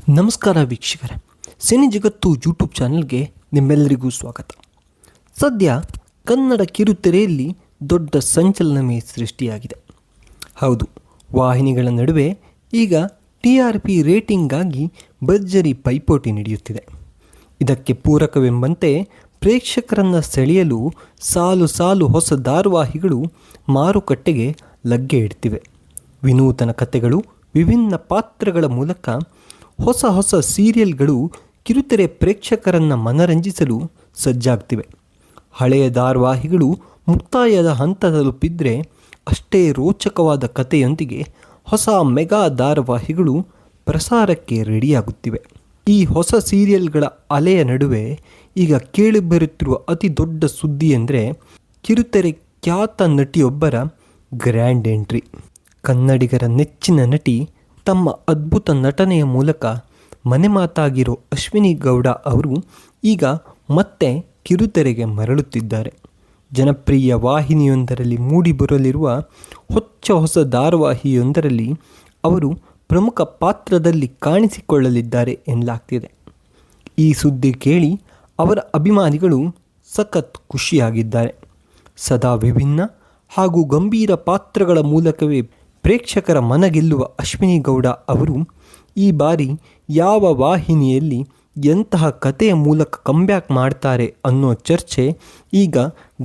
ನಮಸ್ಕಾರ ವೀಕ್ಷಕರೇ, ಸಿನಿ ಜಗತ್ತು ಯೂಟ್ಯೂಬ್ ಚಾನಲ್ಗೆ ನಿಮ್ಮೆಲ್ಲರಿಗೂ ಸ್ವಾಗತ. ಸದ್ಯ ಕನ್ನಡ ಕಿರುತೆರೆಯಲ್ಲಿ ದೊಡ್ಡ ಸಂಚಲನವೇ ಸೃಷ್ಟಿಯಾಗಿದೆ. ಹೌದು, ವಾಹಿನಿಗಳ ನಡುವೆ ಈಗ TRP ರೇಟಿಂಗ್ಗಾಗಿ ಭರ್ಜರಿ ಪೈಪೋಟಿ ನಡೆಯುತ್ತಿದೆ. ಇದಕ್ಕೆ ಪೂರಕವೆಂಬಂತೆ ಪ್ರೇಕ್ಷಕರನ್ನು ಸೆಳೆಯಲು ಸಾಲು ಸಾಲು ಹೊಸ ಧಾರಾವಾಹಿಗಳು ಮಾರುಕಟ್ಟೆಗೆ ಲಗ್ಗೆ ಇಡ್ತಿವೆ. ವಿನೂತನ ಕಥೆಗಳು, ವಿಭಿನ್ನ ಪಾತ್ರಗಳ ಮೂಲಕ ಹೊಸ ಹೊಸ ಸೀರಿಯಲ್ಗಳು ಕಿರುತೆರೆ ಪ್ರೇಕ್ಷಕರನ್ನು ಮನರಂಜಿಸಲು ಸಜ್ಜಾಗ್ತಿವೆ. ಹಳೆಯ ಧಾರಾವಾಹಿಗಳು ಮುಕ್ತಾಯದ ಹಂತ ತಲುಪಿದರೆ ಅಷ್ಟೇ ರೋಚಕವಾದ ಕಥೆಯೊಂದಿಗೆ ಹೊಸ ಮೆಗಾ ಧಾರಾವಾಹಿಗಳು ಪ್ರಸಾರಕ್ಕೆ ರೆಡಿಯಾಗುತ್ತಿವೆ. ಈ ಹೊಸ ಸೀರಿಯಲ್ಗಳ ಅಲೆಯ ನಡುವೆ ಈಗ ಕೇಳಿಬರುತ್ತಿರುವ ಅತಿ ದೊಡ್ಡ ಸುದ್ದಿ ಎಂದರೆ ಕಿರುತೆರೆ ಖ್ಯಾತ ನಟಿಯೊಬ್ಬರ ಗ್ರ್ಯಾಂಡ್ ಎಂಟ್ರಿ. ಕನ್ನಡಿಗರ ನೆಚ್ಚಿನ ನಟಿ ತಮ್ಮ ಅದ್ಭುತ ನಟನೆಯ ಮೂಲಕ ಮನೆ ಮಾತಾಗಿರೋ ಅಶ್ವಿನಿ ಗೌಡ ಅವರು ಈಗ ಮತ್ತೆ ಕಿರುತೆರೆಗೆ ಮರಳುತ್ತಿದ್ದಾರೆ. ಜನಪ್ರಿಯ ವಾಹಿನಿಯೊಂದರಲ್ಲಿ ಮೂಡಿಬರಲಿರುವ ಹೊಸ ಧಾರಾವಾಹಿಯೊಂದರಲ್ಲಿ ಅವರು ಪ್ರಮುಖ ಪಾತ್ರದಲ್ಲಿ ಕಾಣಿಸಿಕೊಳ್ಳಲಿದ್ದಾರೆ ಎನ್ನಲಾಗ್ತಿದೆ. ಈ ಸುದ್ದಿ ಕೇಳಿ ಅವರ ಅಭಿಮಾನಿಗಳು ಸಖತ್ ಖುಷಿಯಾಗಿದ್ದಾರೆ. ಸದಾ ವಿಭಿನ್ನ ಹಾಗೂ ಗಂಭೀರ ಪಾತ್ರಗಳ ಮೂಲಕವೇ ಪ್ರೇಕ್ಷಕರ ಮನಗೆಲ್ಲುವ ಅಶ್ವಿನಿ ಗೌಡ ಅವರು ಈ ಬಾರಿ ಯಾವ ವಾಹಿನಿಯಲ್ಲಿ ಎಂತಹ ಕಥೆಯ ಮೂಲಕ ಕಂಬ್ಯಾಕ್ ಮಾಡ್ತಾರೆ ಅನ್ನೋ ಚರ್ಚೆ ಈಗ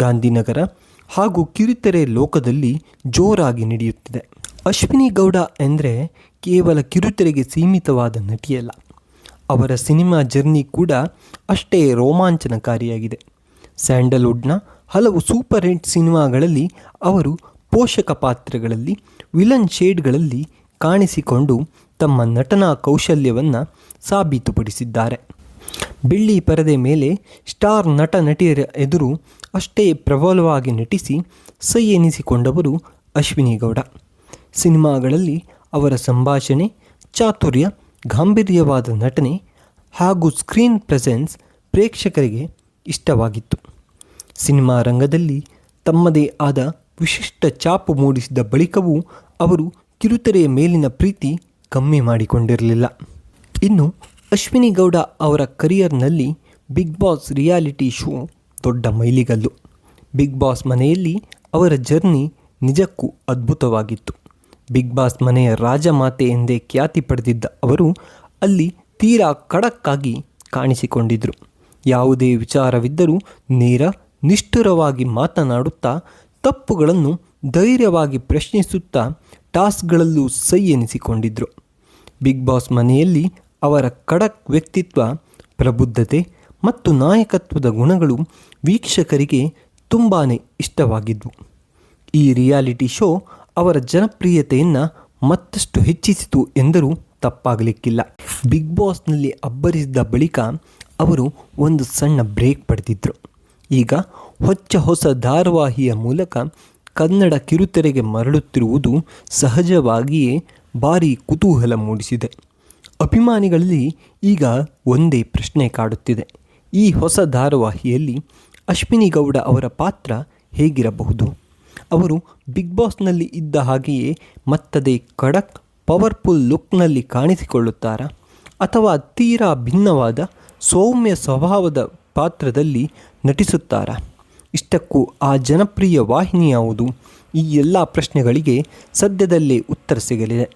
ಗಾಂಧಿನಗರ ಹಾಗೂ ಕಿರುತೆರೆ ಲೋಕದಲ್ಲಿ ಜೋರಾಗಿ ನಡೆಯುತ್ತಿದೆ. ಅಶ್ವಿನಿ ಗೌಡ ಎಂದರೆ ಕೇವಲ ಕಿರುತೆರೆಗೆ ಸೀಮಿತವಾದ ನಟಿಯಲ್ಲ, ಅವರ ಸಿನಿಮಾ ಜರ್ನಿ ಕೂಡ ಅಷ್ಟೇ ರೋಮಾಂಚನಕಾರಿಯಾಗಿದೆ. ಸ್ಯಾಂಡಲ್ವುಡ್ನ ಹಲವು ಸೂಪರ್ ಹಿಟ್ ಸಿನಿಮಾಗಳಲ್ಲಿ ಅವರು ಪೋಷಕ ಪಾತ್ರಗಳಲ್ಲಿ, ವಿಲನ್ ಶೇಡ್ಗಳಲ್ಲಿ ಕಾಣಿಸಿಕೊಂಡು ತಮ್ಮ ನಟನಾ ಕೌಶಲ್ಯವನ್ನು ಸಾಬೀತುಪಡಿಸಿದ್ದಾರೆ. ಬೆಳ್ಳಿ ಪರದೆ ಮೇಲೆ ಸ್ಟಾರ್ ನಟ ನಟಿಯರ ಎದುರು ಅಷ್ಟೇ ಪ್ರಬಲವಾಗಿ ನಟಿಸಿ ಸೈ ಎನಿಸಿಕೊಂಡವರು ಅಶ್ವಿನಿ ಗೌಡ. ಸಿನಿಮಾಗಳಲ್ಲಿ ಅವರ ಸಂಭಾಷಣೆ, ಚಾತುರ್ಯ, ಗಾಂಭೀರ್ಯವಾದ ನಟನೆ ಹಾಗೂ ಸ್ಕ್ರೀನ್ ಪ್ರೆಸೆನ್ಸ್ ಪ್ರೇಕ್ಷಕರಿಗೆ ಇಷ್ಟವಾಗಿತ್ತು. ಸಿನಿಮಾ ರಂಗದಲ್ಲಿ ತಮ್ಮದೇ ಆದ ವಿಶಿಷ್ಟ ಛಾಪು ಮೂಡಿಸಿದ ಬಳಿಕವೂ ಅವರು ಕಿರುತೆರೆಯ ಮೇಲಿನ ಪ್ರೀತಿ ಕಮ್ಮಿ ಮಾಡಿಕೊಂಡಿರಲಿಲ್ಲ. ಇನ್ನು ಅಶ್ವಿನಿ ಗೌಡ ಅವರ ಕರಿಯರ್ನಲ್ಲಿ ಬಿಗ್ ಬಾಸ್ ರಿಯಾಲಿಟಿ ಶೋ ದೊಡ್ಡ ಮೈಲಿಗಲ್ಲು. ಬಿಗ್ ಬಾಸ್ ಮನೆಯಲ್ಲಿ ಅವರ ಜರ್ನಿ ನಿಜಕ್ಕೂ ಅದ್ಭುತವಾಗಿತ್ತು. ಬಿಗ್ ಬಾಸ್ ಮನೆಯ ರಾಜಮಾತೆ ಎಂದೇ ಖ್ಯಾತಿ ಪಡೆದಿದ್ದ ಅವರು ಅಲ್ಲಿ ತೀರಾ ಖಡಕ್ ಆಗಿ ಕಾಣಿಸಿಕೊಂಡಿದ್ದರು. ಯಾವುದೇ ವಿಚಾರವಿದ್ದರೂ ನೇರ, ನಿಷ್ಠುರವಾಗಿ ಮಾತನಾಡುತ್ತಾ, ತಪ್ಪುಗಳನ್ನು ಧೈರ್ಯವಾಗಿ ಪ್ರಶ್ನಿಸುತ್ತಾ ಟಾಸ್ಕ್ಗಳಲ್ಲೂ ಸೈ ಎನಿಸಿಕೊಂಡಿದ್ದರು. ಬಿಗ್ ಬಾಸ್ ಮನೆಯಲ್ಲಿ ಅವರ ಖಡಕ್ ವ್ಯಕ್ತಿತ್ವ, ಪ್ರಬುದ್ಧತೆ ಮತ್ತು ನಾಯಕತ್ವದ ಗುಣಗಳು ವೀಕ್ಷಕರಿಗೆ ತುಂಬಾ ಇಷ್ಟವಾಗಿದ್ವು. ಈ ರಿಯಾಲಿಟಿ ಶೋ ಅವರ ಜನಪ್ರಿಯತೆಯನ್ನು ಮತ್ತಷ್ಟು ಹೆಚ್ಚಿಸಿತು ಎಂದರೂ ತಪ್ಪಾಗಲಿಕ್ಕಿಲ್ಲ. ಬಿಗ್ ಬಾಸ್ನಲ್ಲಿ ಅಬ್ಬರಿಸಿದ ಬಳಿಕ ಅವರು ಒಂದು ಸಣ್ಣ ಬ್ರೇಕ್ ಪಡೆದಿದ್ದರು. ಈಗ ಹೊಸ ಧಾರಾವಾಹಿಯ ಮೂಲಕ ಕನ್ನಡ ಕಿರುತೆರೆಗೆ ಮರಳುತ್ತಿರುವುದು ಸಹಜವಾಗಿಯೇ ಭಾರೀ ಕುತೂಹಲ ಮೂಡಿಸಿದೆ. ಅಭಿಮಾನಿಗಳಲ್ಲಿ ಈಗ ಒಂದೇ ಪ್ರಶ್ನೆ ಕಾಡುತ್ತಿದೆ: ಈ ಹೊಸ ಧಾರಾವಾಹಿಯಲ್ಲಿ ಅಶ್ವಿನಿ ಗೌಡ ಅವರ ಪಾತ್ರ ಹೇಗಿರಬಹುದು? ಅವರು ಬಿಗ್ ಬಾಸ್ನಲ್ಲಿ ಇದ್ದ ಹಾಗೆಯೇ ಮತ್ತದೇ ಖಡಕ್, ಪವರ್ಫುಲ್ ಲುಕ್ನಲ್ಲಿ ಕಾಣಿಸಿಕೊಳ್ಳುತ್ತಾರಾ, ಅಥವಾ ತೀರಾ ಭಿನ್ನವಾದ ಸೌಮ್ಯ ಸ್ವಭಾವದ ಪಾತ್ರದಲ್ಲಿ ನಟಿಸುತ್ತಾರಾ? ಇಷ್ಟಕ್ಕೂ ಆ ಜನಪ್ರಿಯ ವಾಹಿನಿ ಯಾವುದು? ಈ ಎಲ್ಲ ಪ್ರಶ್ನೆಗಳಿಗೆ ಸದ್ಯದಲ್ಲೇ ಉತ್ತರ ಸಿಗಲಿದೆ.